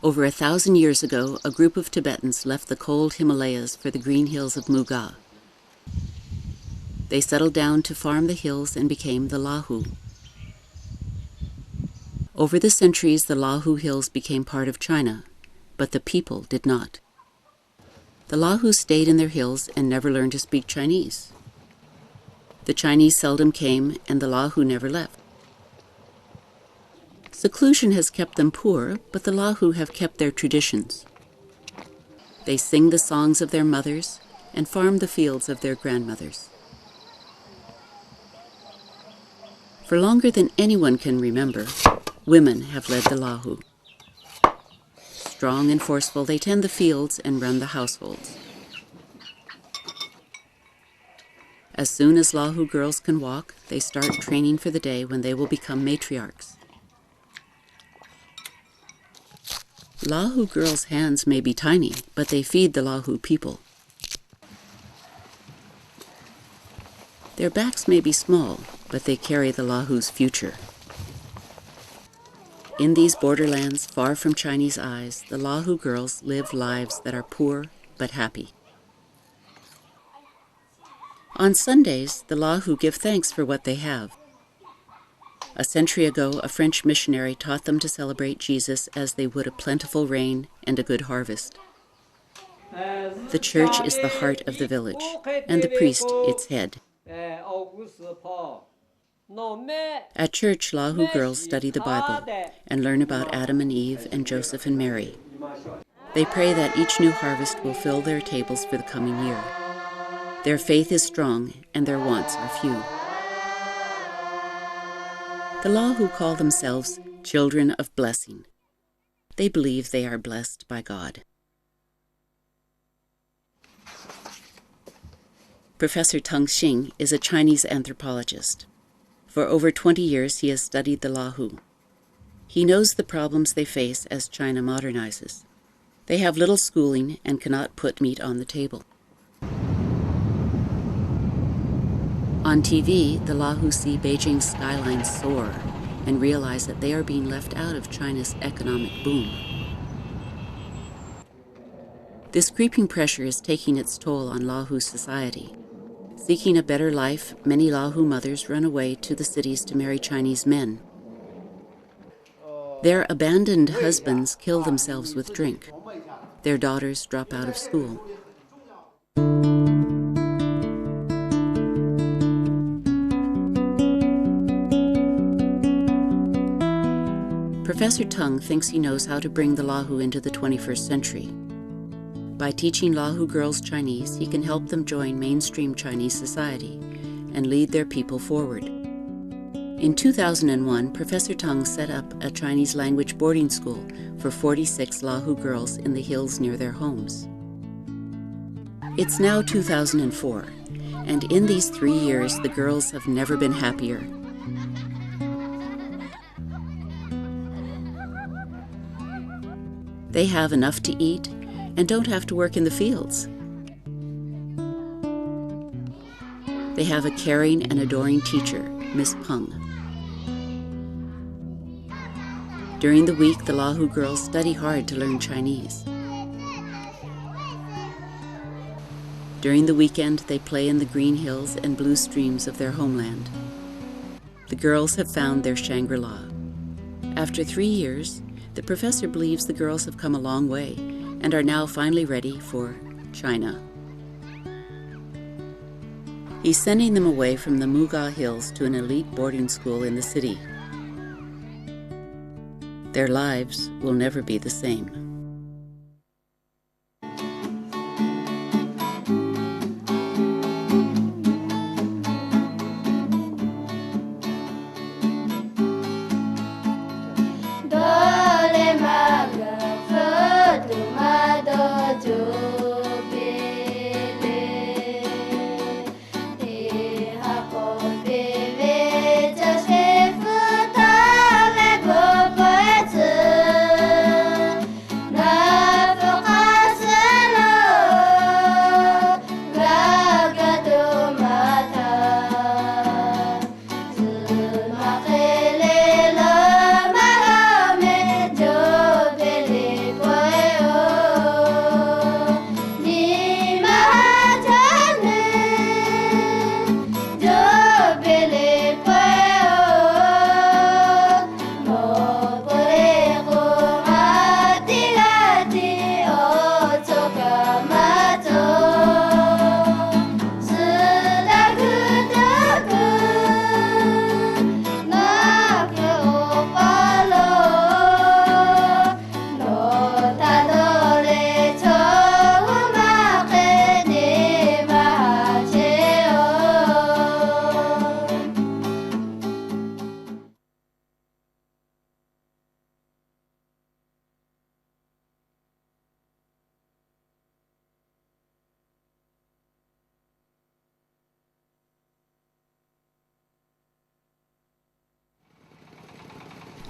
Over 1,000 years ago, a group of Tibetans left the cold Himalayas for the green hills of Muga. They settled down to farm the hills and became the Lahu. Over the centuries, the Lahu hills became part of China, but the people did not. The Lahu stayed in their hills and never learned to speak Chinese. The Chinese seldom came, and the Lahu never left. Seclusion has kept them poor, but the Lahu have kept their traditions. They sing the songs of their mothers and farm the fields of their grandmothers. For longer than anyone can remember, women have led the Lahu. Strong and forceful, they tend the fields and run the households. As soon as Lahu girls can walk, they start training for the day when they will become matriarchs. Lahu girls' hands may be tiny, but they feed the Lahu people. Their backs may be small, but they carry the Lahu's future. In these borderlands, far from Chinese eyes, the Lahu girls live lives that are poor but happy. On Sundays, the Lahu give thanks for what they have. A century ago, a French missionary taught them to celebrate Jesus as they would a plentiful rain and a good harvest. The church is the heart of the village, and the priest its head. At church, Lahu girls study the Bible and learn about Adam and Eve and Joseph and Mary. They pray that each new harvest will fill their tables for the coming year. Their faith is strong, and their wants are few. The Lahu call themselves children of blessing. They believe they are blessed by God. Professor Teng Xing is a Chinese anthropologist. For over 20 years, he has studied the Lahu. He knows the problems they face as China modernizes. They have little schooling and cannot put meat on the table. On TV, the Lahu see Beijing's skyline soar and realize that they are being left out of China's economic boom. This creeping pressure is taking its toll on Lahu society. Seeking a better life, many Lahu mothers run away to the cities to marry Chinese men. Their abandoned husbands kill themselves with drink. Their daughters drop out of school. Professor Teng thinks he knows how to bring the Lahu into the 21st century. By teaching Lahu girls Chinese, he can help them join mainstream Chinese society and lead their people forward. In 2001, Professor Teng set up a Chinese language boarding school for 46 Lahu girls in the hills near their homes. It's now 2004, and in these 3 years, the girls have never been happier. They have enough to eat and don't have to work in the fields. They have a caring and adoring teacher, Miss Peng. During the week, the Lahu girls study hard to learn Chinese. During the weekend, they play in the green hills and blue streams of their homeland. The girls have found their Shangri-La. After 3 years, the professor believes the girls have come a long way and are now finally ready for China. He's sending them away from the Muga Hills to an elite boarding school in the city. Their lives will never be the same.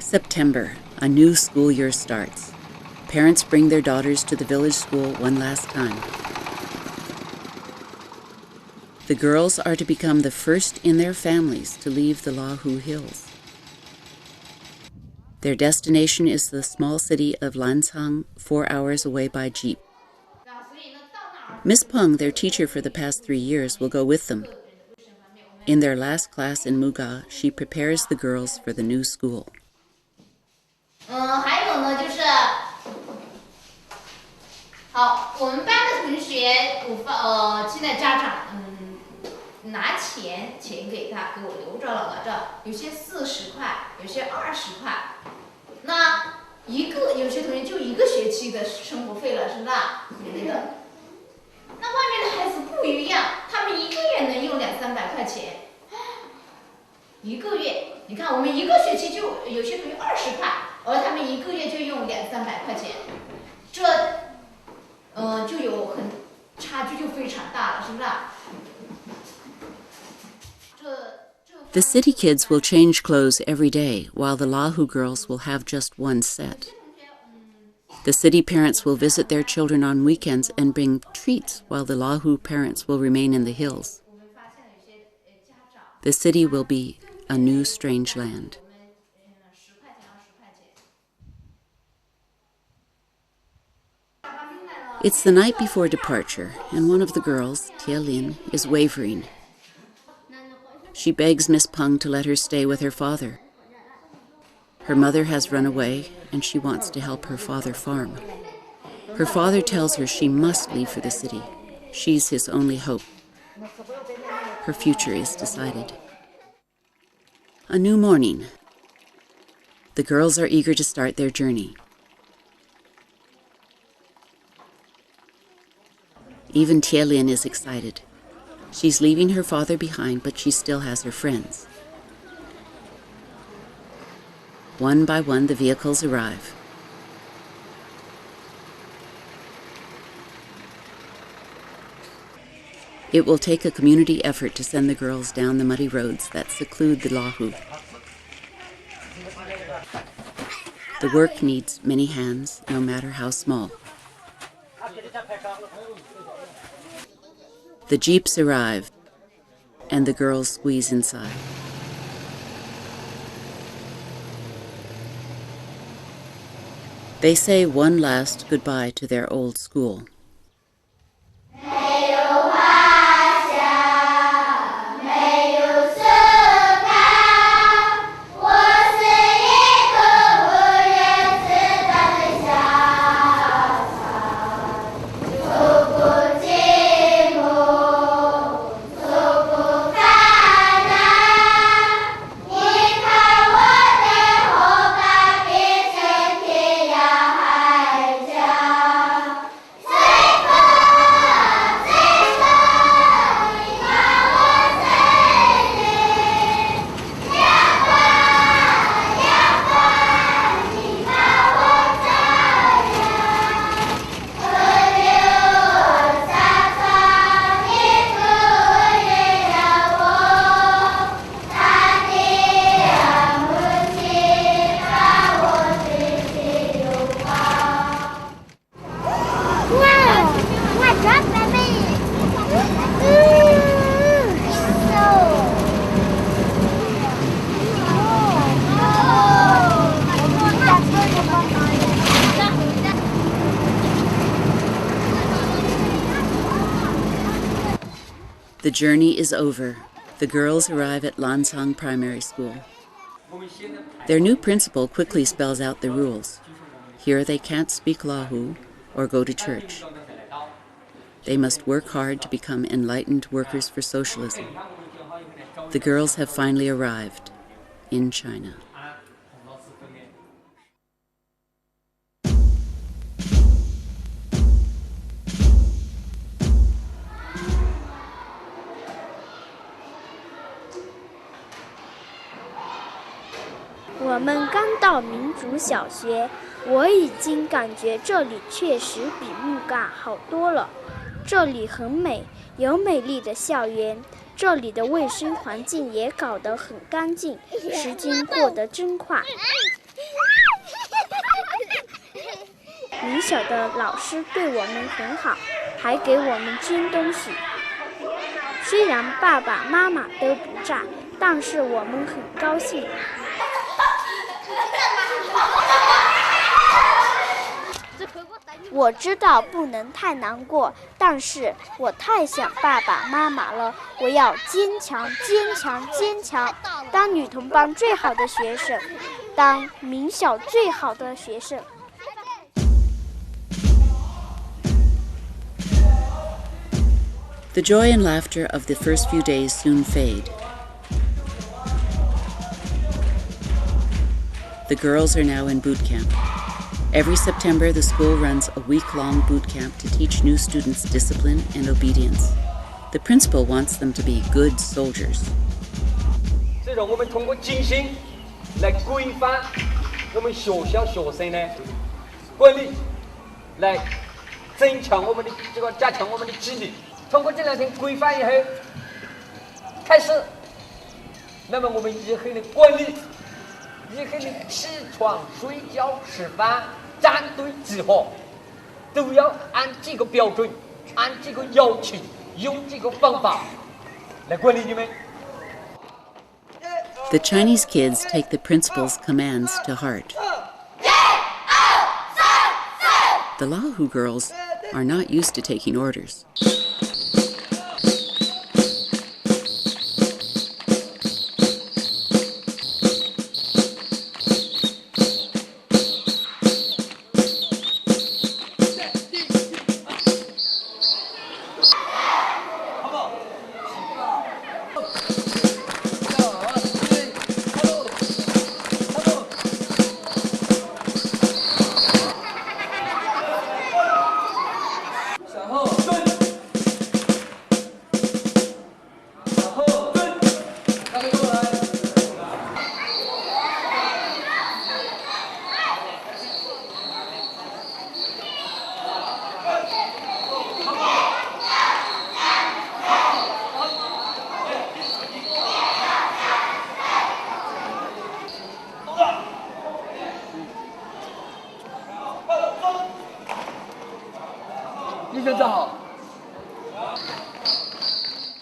September, a new school year starts. Parents bring their daughters to the village school one last time. The girls are to become the first in their families to leave the Lahu Hills. Their destination is the small city of Lancang, 4 hours away by jeep. Miss Peng, their teacher for the past 3 years, will go with them. In their last class in Muga, she prepares the girls for the new school. 还有呢，就是好，我们班的同学现在家长拿钱给我留着了，有些40块，有些20块。那有些同学就1个学期的生活费了，是吧？那外面的孩子不一样，他们1个月能用200-300块钱，1个月。你看，我们1个学期就有些同学20块，而他们1个月就用200-300块钱，这就有差距就非常大了，是不是？ The city kids will change clothes every day, while the Lahu girls will have just one set. The city parents will visit their children on weekends and bring treats, while the Lahu parents will remain in the hills. The city will be a new strange land. It's the night before departure, and one of the girls, Keeley, is wavering. She begs Miss Peng to let her stay with her father. Her mother has run away, and she wants to help her father farm. Her father tells her she must leave for the city. She's his only hope. Her future is decided. A new morning. The girls are eager to start their journey. Even Tielin is excited. She's leaving her father behind, but she still has her friends. One by one, the vehicles arrive. It will take a community effort to send the girls down the muddy roads that seclude the Lahu. The work needs many hands, no matter how small. The jeeps arrive, and the girls squeeze inside. They say one last goodbye to their old school. The journey is over. The girls arrive at Lancang Primary School. Their new principal quickly spells out the rules. Here they can't speak Lahu or go to church. They must work hard to become enlightened workers for socialism. The girls have finally arrived in China. "我们刚到民族小学，我已经感觉这里确实比木嘎好多了。这里很美，有美丽的校园，这里的卫生环境也搞得很干净，时间过得真快。名小的老师对我们很好，还给我们捐东西。虽然爸爸妈妈都不在，但是我们很高兴。我知道不能太难过，但是我太想爸爸妈妈了。我要坚强，坚强，坚强，当女童班最好的学生，当名小最好的学生。The joy and laughter of the first few days soon fade. The girls are now in boot camp. Every September, the school runs a week-long boot camp to teach new students discipline and obedience. The principal wants them to be good soldiers. 所以说，我们通过精心来规范我们学校学生的管理，来增强我们的加强我们的纪律。通过这2天规范以后，开始，那么我们以后的管理。以后的起床、睡觉、吃饭、站队集合，都要按这个标准、按这个要求、用这个方法来管理你们。The Chinese kids take the principal's commands to heart. The Lahu girls are not used to taking orders.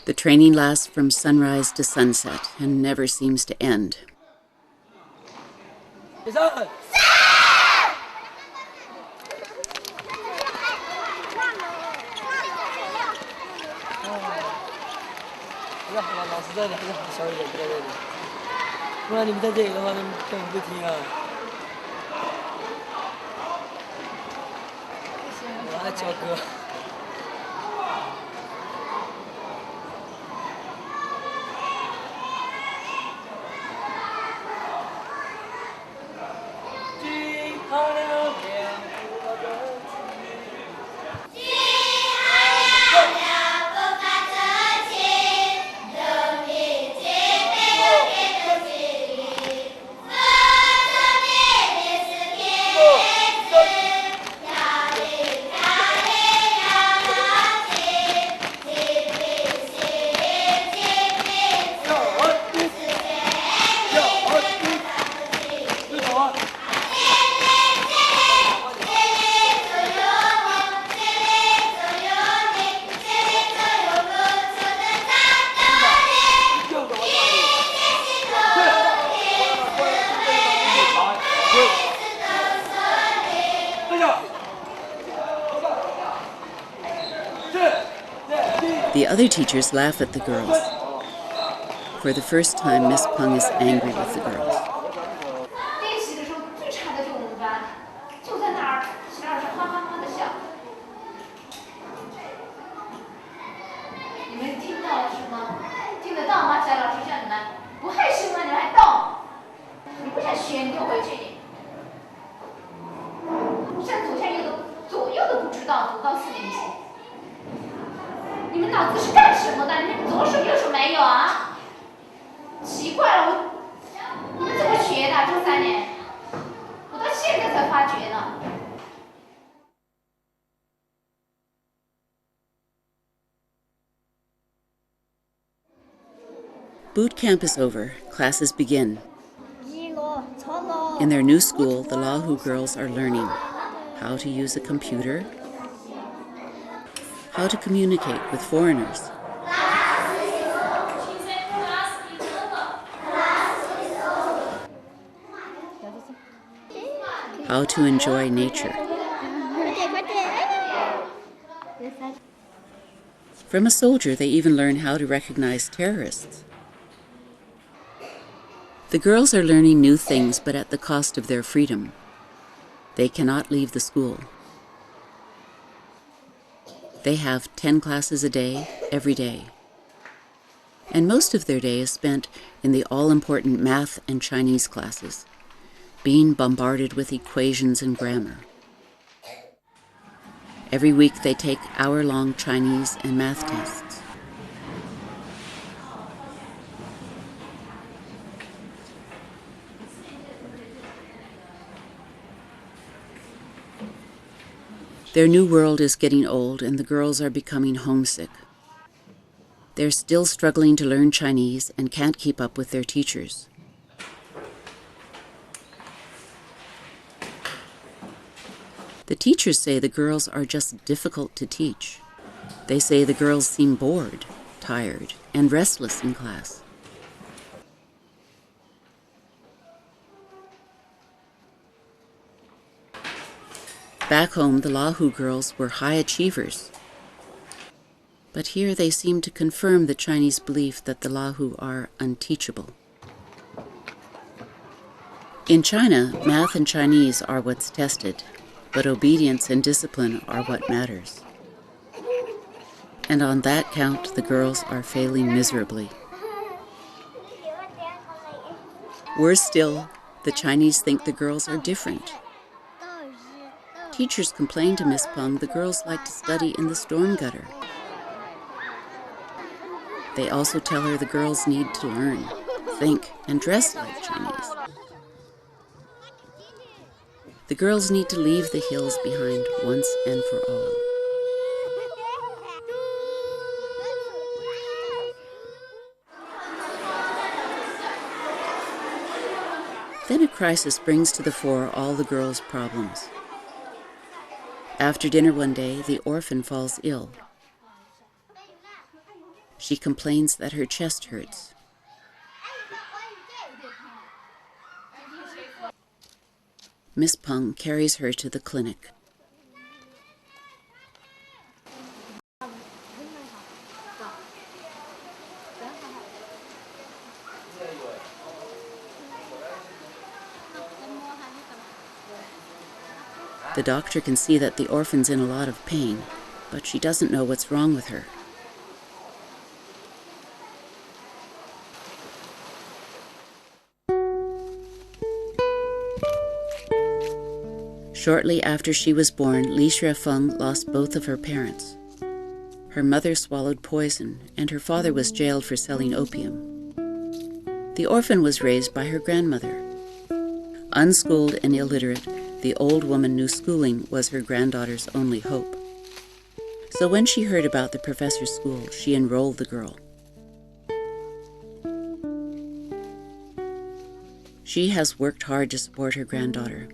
The training lasts from sunrise to sunset and never seems to end. The other teachers laugh at the girls. For the first time, Miss Peng is angry with the girls. 练习的时候最差的就是我们班，就在那儿，其他老师哈哈哈的笑。你们听到了是吗？听得到吗？其他老师叫你们不害羞吗？你们还动？你不想学，你就回去。像左右都不知道，读到4年级。你们脑子是干什么的？你们左手右手没有啊？奇怪了，你们怎么学的？这3年，我到现在才发觉呢。Boot camp is over. Classes begin. In their new school, the Lahu girls are learning how to use a computer, how to communicate with foreigners, how to enjoy nature. From a soldier, they even learn how to recognize terrorists. The girls are learning new things, but at the cost of their freedom. They cannot leave the school. They have 10 classes a day, every day. And most of their day is spent in the all-important math and Chinese classes, being bombarded with equations and grammar. Every week they take hour-long Chinese and math tests. Their new world is getting old, and the girls are becoming homesick. They're still struggling to learn Chinese and can't keep up with their teachers. The teachers say the girls are just difficult to teach. They say the girls seem bored, tired, and restless in class. Back home, the Lahu girls were high achievers. But here they seem to confirm the Chinese belief that the Lahu are unteachable. In China, math and Chinese are what's tested, but obedience and discipline are what matters. And on that count, the girls are failing miserably. Worse still, the Chinese think the girls are different. Teachers complain to Miss Peng the girls like to study in the storm gutter. They also tell her the girls need to learn, think, and dress like Chinese. The girls need to leave the hills behind once and for all. Then a crisis brings to the fore all the girls' problems. After dinner one day, the orphan falls ill. She complains that her chest hurts. Miss Peng carries her to the clinic. The doctor can see that the orphan's in a lot of pain, but she doesn't know what's wrong with her. Shortly after she was born, Li Xueqin lost both of her parents. Her mother swallowed poison, and her father was jailed for selling opium. The orphan was raised by her grandmother. Unschooled and illiterate, the old woman knew schooling was her granddaughter's only hope. So when she heard about the professor's school, she enrolled the girl. She has worked hard to support her granddaughter.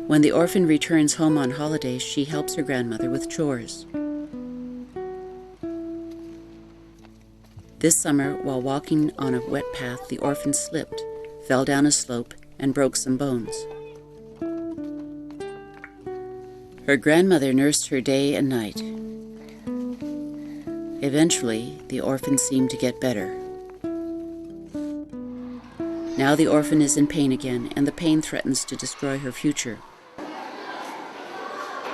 When the orphan returns home on holidays, she helps her grandmother with chores. This summer, while walking on a wet path, the orphan slipped, fell down a slope, and broke some bones. Her grandmother nursed her day and night. Eventually, the orphan seemed to get better. Now the orphan is in pain again, and the pain threatens to destroy her future.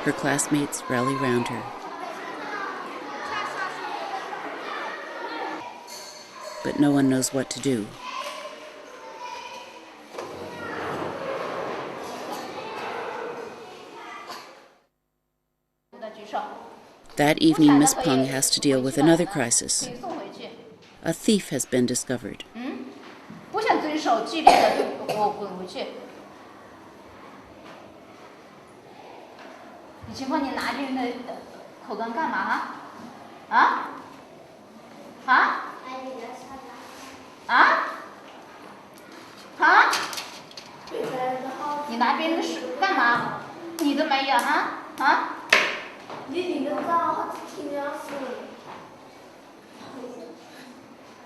Her classmates rally round her. But no one knows what to do. That evening, Miss Peng has to deal with another crisis. A thief has been discovered. 你拿别人的手干嘛？你的没有啊？啊？你的账号听见是？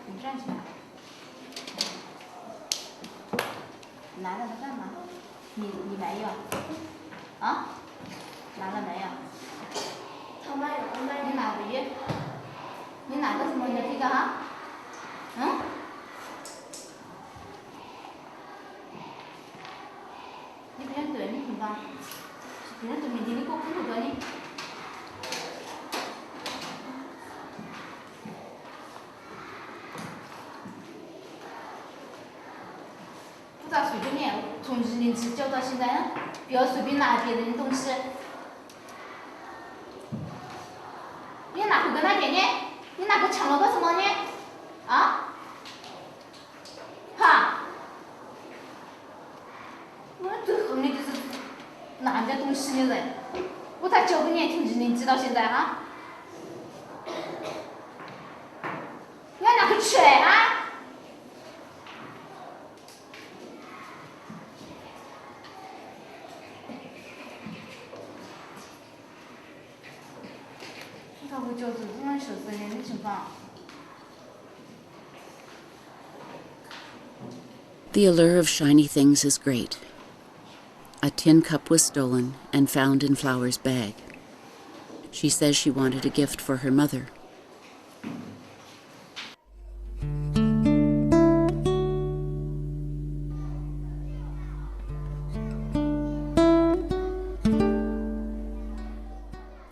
你站起来。拿了它干嘛？你没有？啊？拿了没有？他没有，没有。你拿的？你拿的什么？你这个哈？嗯？你别人对你平方，别人对明天你给我补不对你。不咋随便念，从1年级教到现在，不要随便拿别人的东西。你拿回跟他点呢？你拿个抢了个什么呢？啊？哈？我最恨的就是拿人家东西的人。我才9个年，从1年级到现在哈。你要拿去吃啊？他会教这种受伤人的情况。The allure of shiny things is great. A tin cup was stolen and found in Flower's bag. She says she wanted a gift for her mother.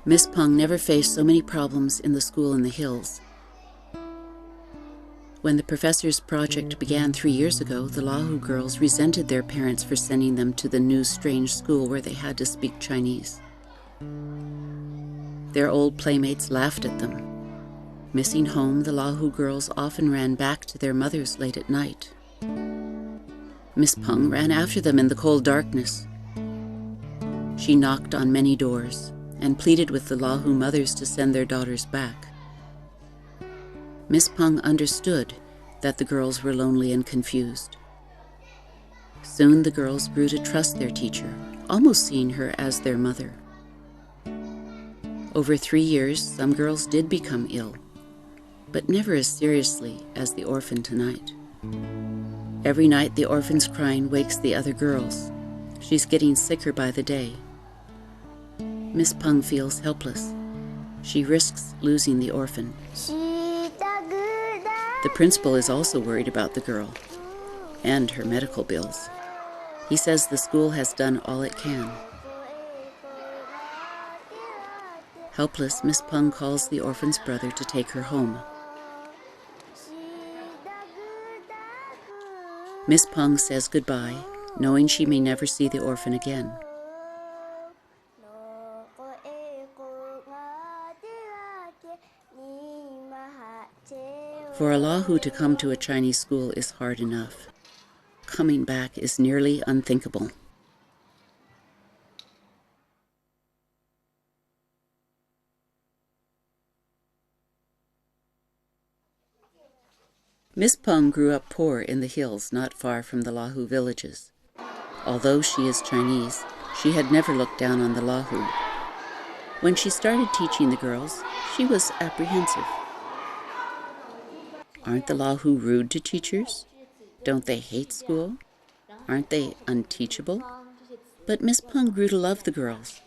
Miss Peng never faced so many problems in the school in the hills. When the professor's project began 3 years ago, the Lahu girls resented their parents for sending them to the new strange school where they had to speak Chinese. Their old playmates laughed at them. Missing home, the Lahu girls often ran back to their mothers late at night. Miss Peng ran after them in the cold darkness. She knocked on many doors and pleaded with the Lahu mothers to send their daughters back. Miss Peng understood that the girls were lonely and confused. Soon the girls grew to trust their teacher, almost seeing her as their mother. Over 3 years, some girls did become ill, but never as seriously as the orphan tonight. Every night the orphan's crying wakes the other girls. She's getting sicker by the day. Miss Peng feels helpless. She risks losing the orphan. The principal is also worried about the girl and her medical bills. He says the school has done all it can. Helpless, Miss Peng calls the orphan's brother to take her home. Miss Peng says goodbye, knowing she may never see the orphan again. For a Lahu to come to a Chinese school is hard enough. Coming back is nearly unthinkable. Miss Peng grew up poor in the hills not far from the Lahu villages. Although she is Chinese, she had never looked down on the Lahu. When she started teaching the girls, she was apprehensive. Aren't the Lahu rude to teachers? Don't they hate school? Aren't they unteachable? But Miss Peng grew to love the girls.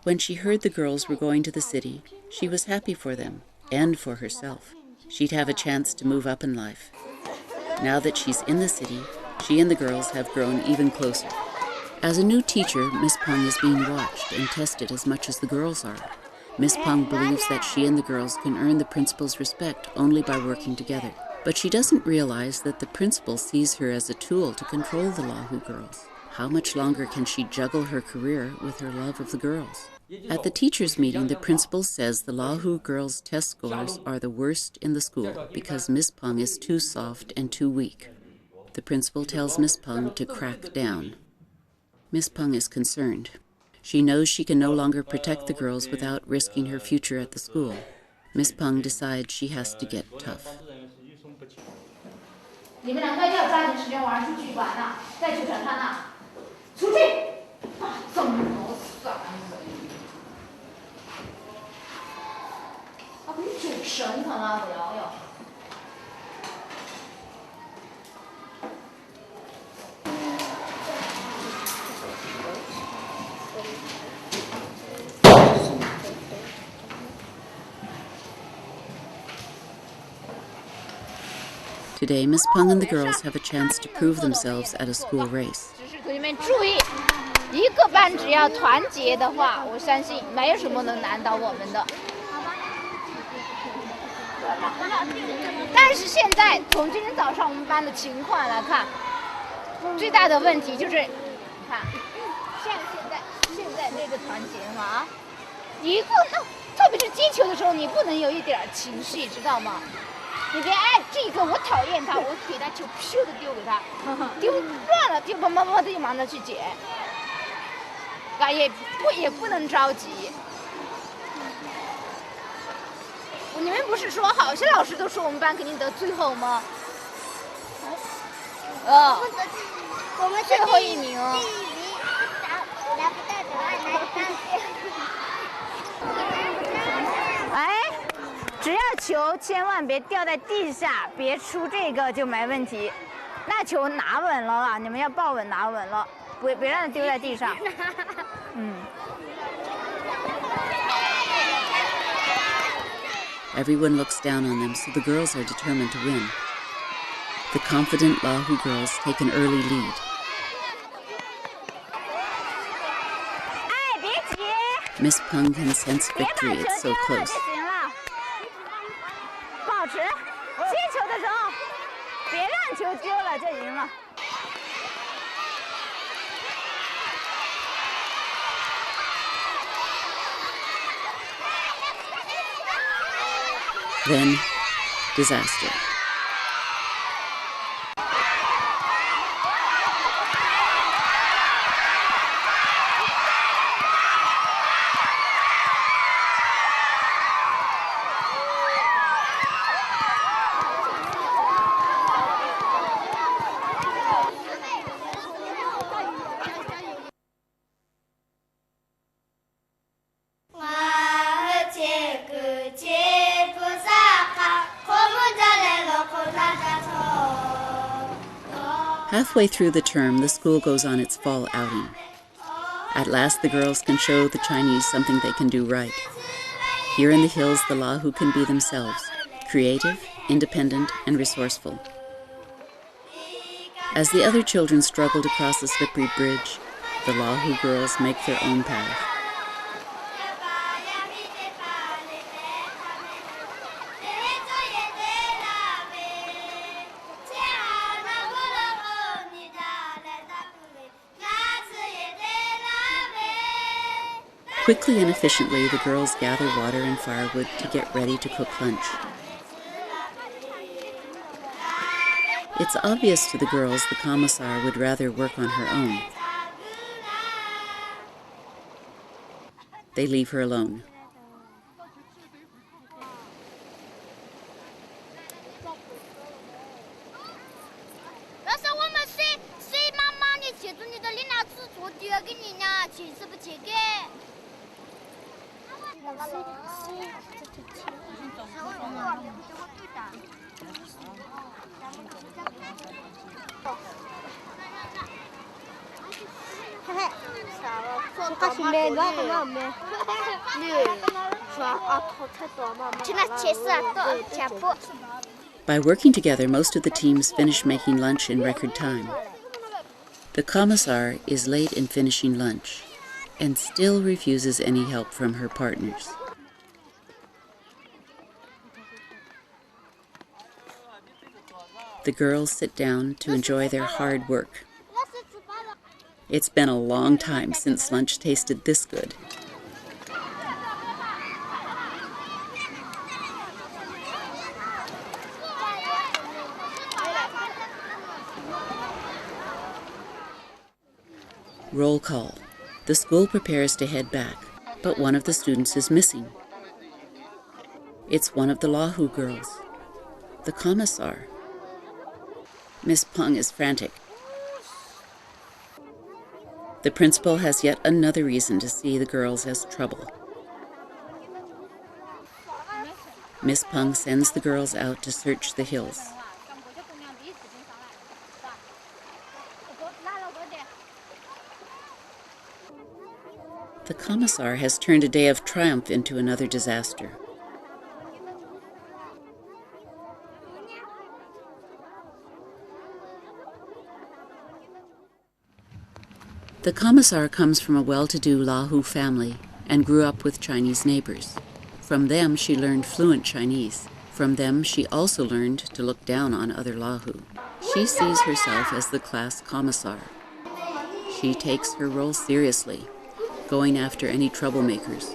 When she heard the girls were going to the city, she was happy for them and for herself. She'd have a chance to move up in life. Now that she's in the city, she and the girls have grown even closer. As a new teacher, Miss Peng is being watched and tested as much as the girls are. Miss Peng believes that she and the girls can earn the principal's respect only by working together. But she doesn't realize that the principal sees her as a tool to control the Lahu girls. How much longer can she juggle her career with her love of the girls? At the teachers' meeting, the principal says the Lahu girls' test scores are the worst in the school because Miss Peng is too soft and too weak. The principal tells Miss Peng to crack down. Miss Peng is concerned. She knows she can no longer protect the girls without risking her future at the school. Miss Peng decides she has to get tough. 你们两个要抓紧时间晚上出去玩了，再去找他呢。出去。神疼啊，我摇摇。Today, Miss Peng and the girls have a chance to prove themselves at a school race. 只是同学们注意，一个班只要团结的话，我相信没有什么能难倒我们的。但是现在从今天早上我们班的情况来看，最大的问题就是，看，像现在这个团结嘛，一个特别是击球的时候，你不能有一点情绪，知道吗？你别这个我讨厌他，我给他球咻的丢给他，丢乱了，丢啪的就忙着去捡，也不能着急。你们不是说好些老师都说我们班肯定得最后吗？我们最后一名。只要球千万别掉在地下，别出这个就没问题。那球拿稳了啊，你们要抱稳拿稳了，别让它丢在地上。Everyone looks down on them, so the girls are determined to win. The confident Lahu girls take an early lead. 别急。Miss Peng can sense victory, it's so close. 保持接球的时候，别让球丢了就赢了。Then, disaster. Halfway through the term, the school goes on its fall outing. At last, the girls can show the Chinese something they can do right. Here in the hills, the Lahu can be themselves, creative, independent, and resourceful. As the other children struggle to cross the slippery bridge, the Lahu girls make their own path. Quickly and efficiently, the girls gather water and firewood to get ready to cook lunch. It's obvious to the girls the commissar would rather work on her own. They leave her alone. By working together, most of the teams finish making lunch in record time. The commissar is late in finishing lunch and still refuses any help from her partners. The girls sit down to enjoy their hard work. It's been a long time since lunch tasted this good. Roll call. The school prepares to head back, but one of the students is missing. It's one of the Lahu girls, the commissar. Miss Peng is frantic. The principal has yet another reason to see the girls as trouble. Miss Peng sends the girls out to search the hills. The commissar has turned a day of triumph into another disaster. The commissar comes from a well-to-do Lahu family and grew up with Chinese neighbors. From them, she learned fluent Chinese. From them, she also learned to look down on other Lahu. She sees herself as the class commissar. She takes her role seriously, going after any troublemakers.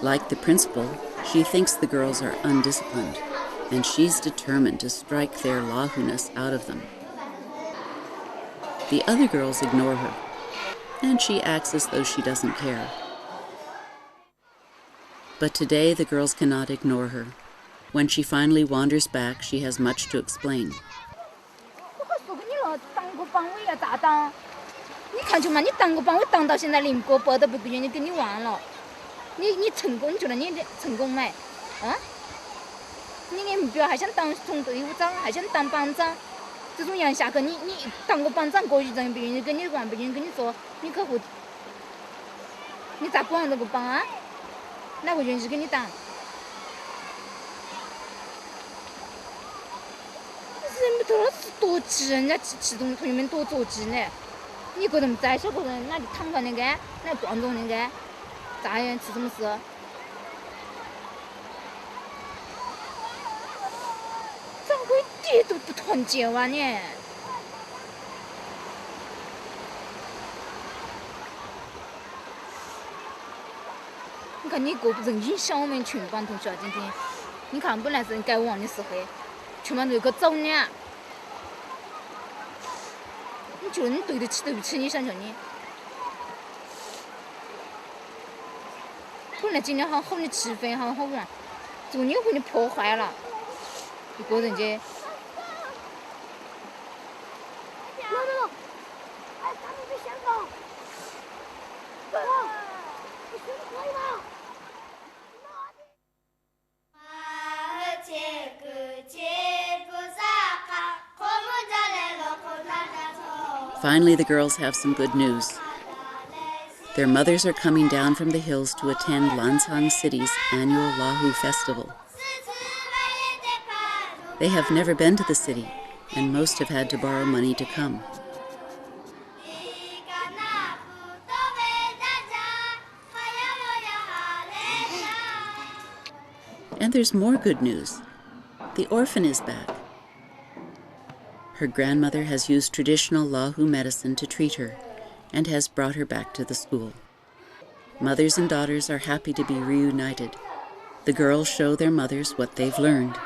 Like the principal, she thinks the girls are undisciplined, and she's determined to strike their Lahu-ness out of them. The other girls ignore her, and she acts as though she doesn't care. But today the girls cannot ignore her. When she finally wanders back, she has much to explain. 你看就嘛，你当过帮我当到现在邻国报都不愿意跟你玩了，你成功，你觉得你成功没？啊？你的目标还想当从队伍长，还想当班长，这种样下去，你当个班长，过去人不愿意跟你玩，不愿意跟你说，你可不，你咋管这个班啊？哪个愿意跟你当？人们都是多急，人家启动同学们多着急呢。 你个人在小个人那里躺着那个，那观众那个，咋样吃什么事？怎么一点都不团结哇你？你看你个不人影响我们全班同学今天，你看本来是该玩的时候，全班都去走呢。 你觉得你对得起你想想你？本来今天好的气氛，好玩，结果你又给你破坏了，一个人家。Finally, the girls have some good news. Their mothers are coming down from the hills to attend Lancang City's annual Lahu festival. They have never been to the city, and most have had to borrow money to come. And there's more good news. The orphan is back. Her grandmother has used traditional Lahu medicine to treat her and has brought her back to the school. Mothers and daughters are happy to be reunited. The girls show their mothers what they've learned.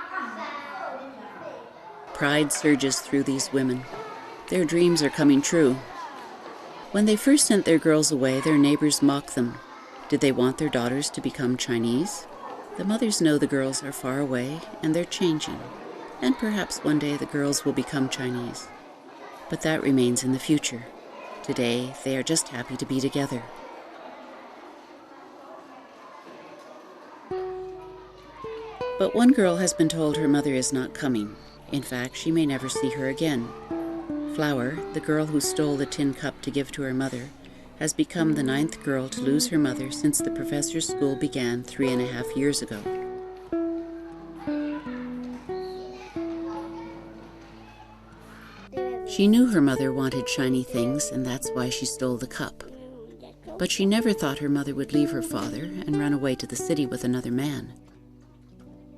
Pride surges through these women. Their dreams are coming true. When they first sent their girls away, their neighbors mocked them. Did they want their daughters to become Chinese? The mothers know the girls are far away and they're changing. And perhaps one day the girls will become Chinese. But that remains in the future. Today, they are just happy to be together. But one girl has been told her mother is not coming. In fact, she may never see her again. Flower, the girl who stole the tin cup to give to her mother, has become the 9th girl to lose her mother since the professor's school began 3.5 years ago. She knew her mother wanted shiny things, and that's why she stole the cup. But she never thought her mother would leave her father and run away to the city with another man.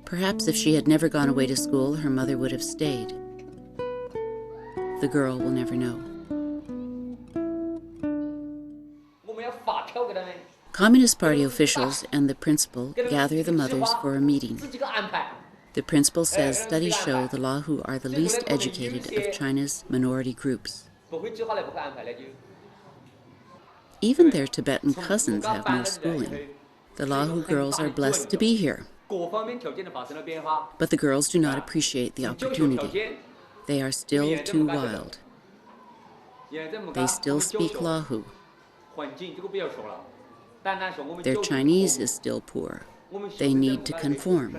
Perhaps if she had never gone away to school, her mother would have stayed. The girl will never know. Communist Party officials and the principal gather the mothers for a meeting. The principal says studies show the Lahu are the least educated of China's minority groups. Even their Tibetan cousins have no schooling. The Lahu girls are blessed to be here. But the girls do not appreciate the opportunity. They are still too wild. They still speak Lahu. Their Chinese is still poor. They need to conform.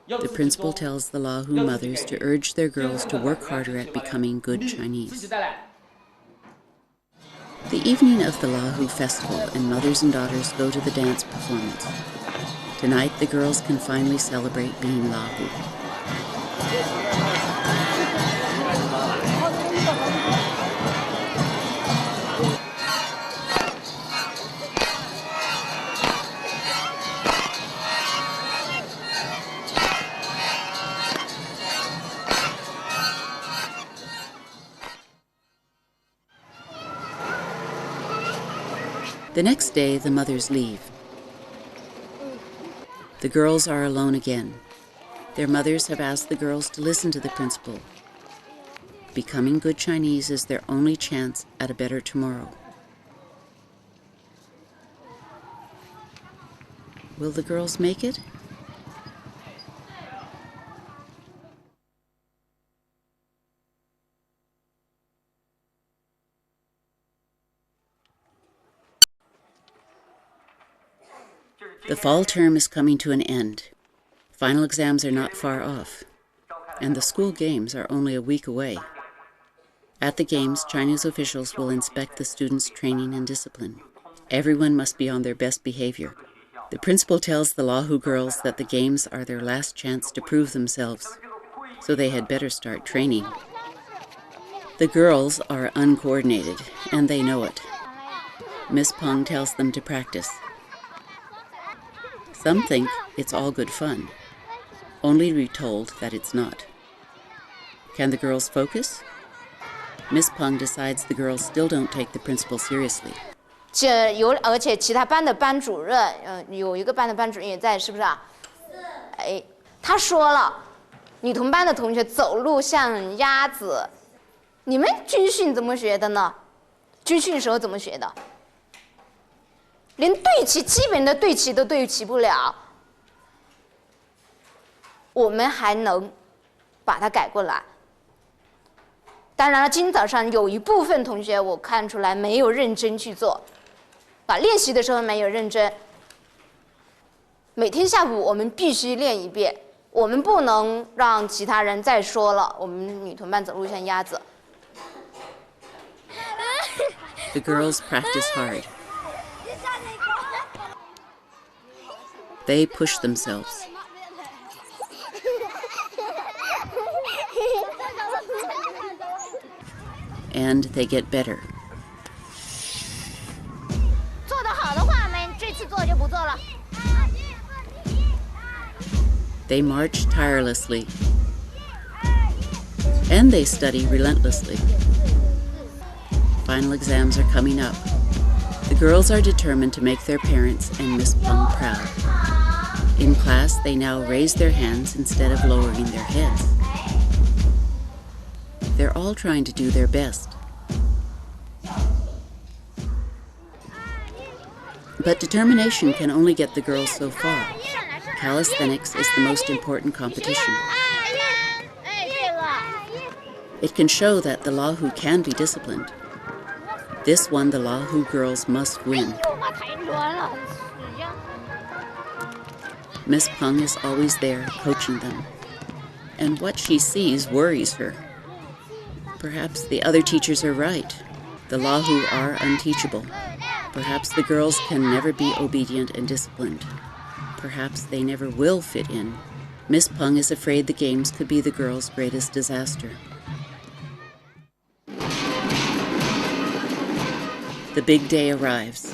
The principal tells the Lahu mothers to urge their girls to work harder at becoming good Chinese. The evening of the Lahu festival, and mothers and daughters go to the dance performance. Tonight, the girls can finally celebrate being Lahu. The next day, the mothers leave. The girls are alone again. Their mothers have asked the girls to listen to the principal. Becoming good Chinese is their only chance at a better tomorrow. Will the girls make it? The fall term is coming to an end. Final exams are not far off, and the school games are only a week away. At the games, Chinese officials will inspect the students' training and discipline. Everyone must be on their best behavior. The principal tells the Lahu girls that the games are their last chance to prove themselves, so they had better start training. The girls are uncoordinated, and they know it. Miss Peng tells them to practice. Some think it's all good fun, only to be told that it's not. Can the girls focus? Miss Peng decides the girls still don't take the principal seriously. 而且其他班的班主任，有一个班的班主任也在，是不是啊？哎，他说了，女童班的同学走路像鸭子。你们军训怎么学的呢？军训时候怎么学的？连对齐基本的对齐都对齐不了，我们还能把它改过来。当然了，今早上有一部分同学我看出来没有认真去做，练习的时候没有认真。每天下午我们必须练一遍，我们不能让其他人再说了，我们女童班走路像鸭子。The girls practice hard. They push themselves. And they get better. 做得好的话，我们这次做就不做了。They march tirelessly. And they study relentlessly. Final exams are coming up. The girls are determined to make their parents and Miss Peng proud. In class, they now raise their hands instead of lowering their heads. They're all trying to do their best. But determination can only get the girls so far. Calisthenics is the most important competition. It can show that the Lahu can be disciplined. This one the Lahu girls must win. Miss Peng is always there, coaching them. And what she sees worries her. Perhaps the other teachers are right. The Lahu are unteachable. Perhaps the girls can never be obedient and disciplined. Perhaps they never will fit in. Miss Peng is afraid the games could be the girls' greatest disaster. The big day arrives.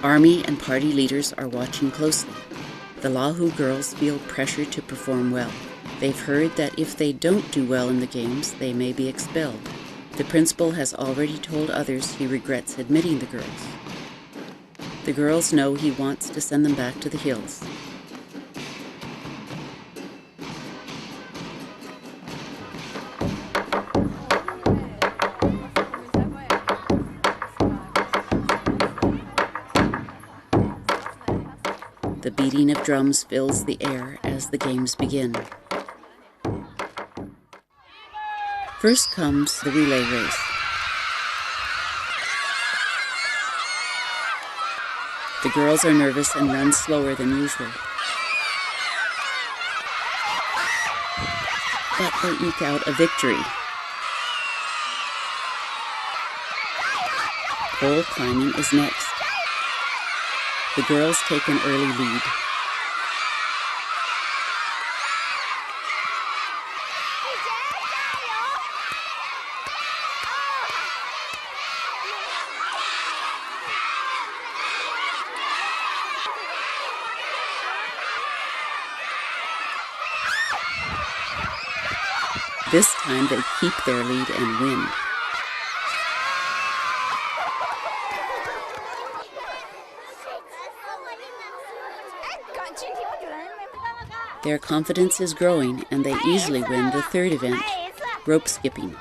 Army and party leaders are watching closely. The Lahu girls feel pressure to perform well. They've heard that if they don't do well in the games, they may be expelled. The principal has already told others he regrets admitting the girls. The girls know he wants to send them back to the hills. The beating of drums fills the air as the games begin. First comes the relay race. The girls are nervous and run slower than usual. but they eke out a victory. Pole climbing is next. The girls take an early lead. This time they keep their lead and win. Their confidence is growing and they easily win the third event, rope skipping.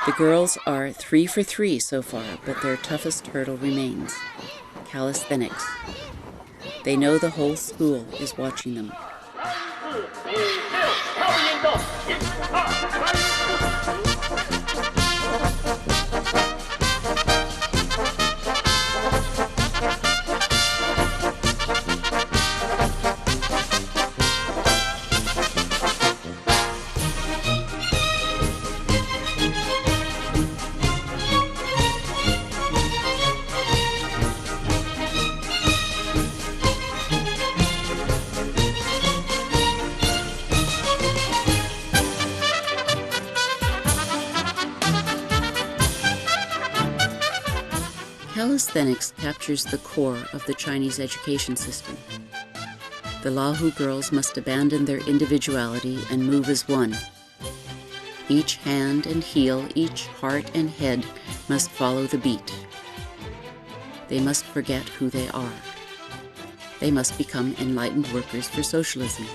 The girls are 3 for 3 so far, but their toughest hurdle remains: calisthenics. They know the whole school is watching them. Calisthenics captures the core of the Chinese education system. The Lahu girls must abandon their individuality and move as one. Each hand and heel, each heart and head must follow the beat. They must forget who they are. They must become enlightened workers for socialism.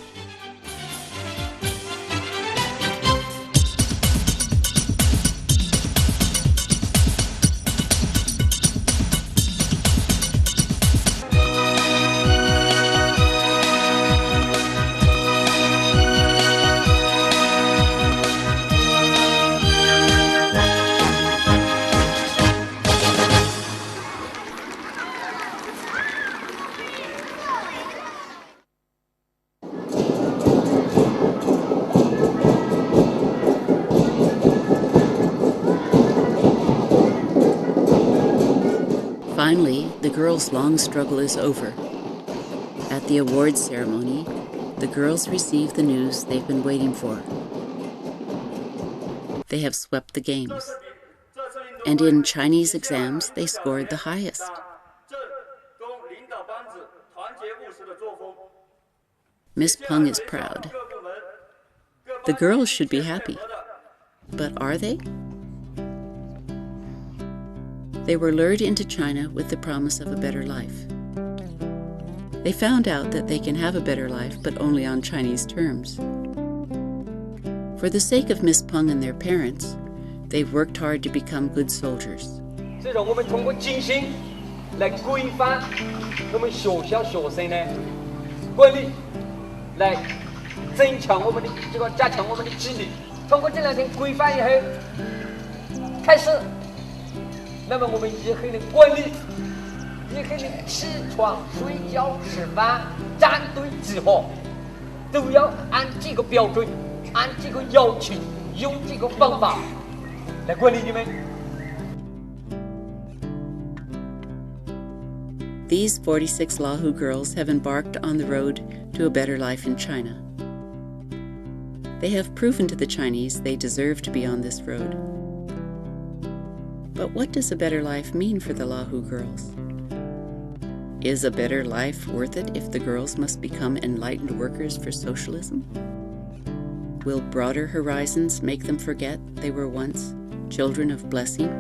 Finally, the girls' long struggle is over. At the awards ceremony, the girls receive the news they've been waiting for. They have swept the games. And in Chinese exams, they scored the highest. Miss Peng is proud. The girls should be happy. But are they? They were lured into China with the promise of a better life. They found out that they can have a better life, but only on Chinese terms. For the sake of Miss Peng and their parents, they've worked hard to become good soldiers. 这让我们通过精心来规范我们学校学生的管理，来增强我们的加强我们的纪律。通过这两天规范以后，开始。 那么我们以后的管理，以后的起床、睡觉、吃饭、站队集合，都要按这个标准、按这个要求，用这个方法来管理你们。These 46 Lahu girls have embarked on the road to a better life in China. They have proven to the Chinese they deserve to be on this road. But what does a better life mean for the Lahu girls? Is a better life worth it if the girls must become enlightened workers for socialism? Will broader horizons make them forget they were once children of blessing?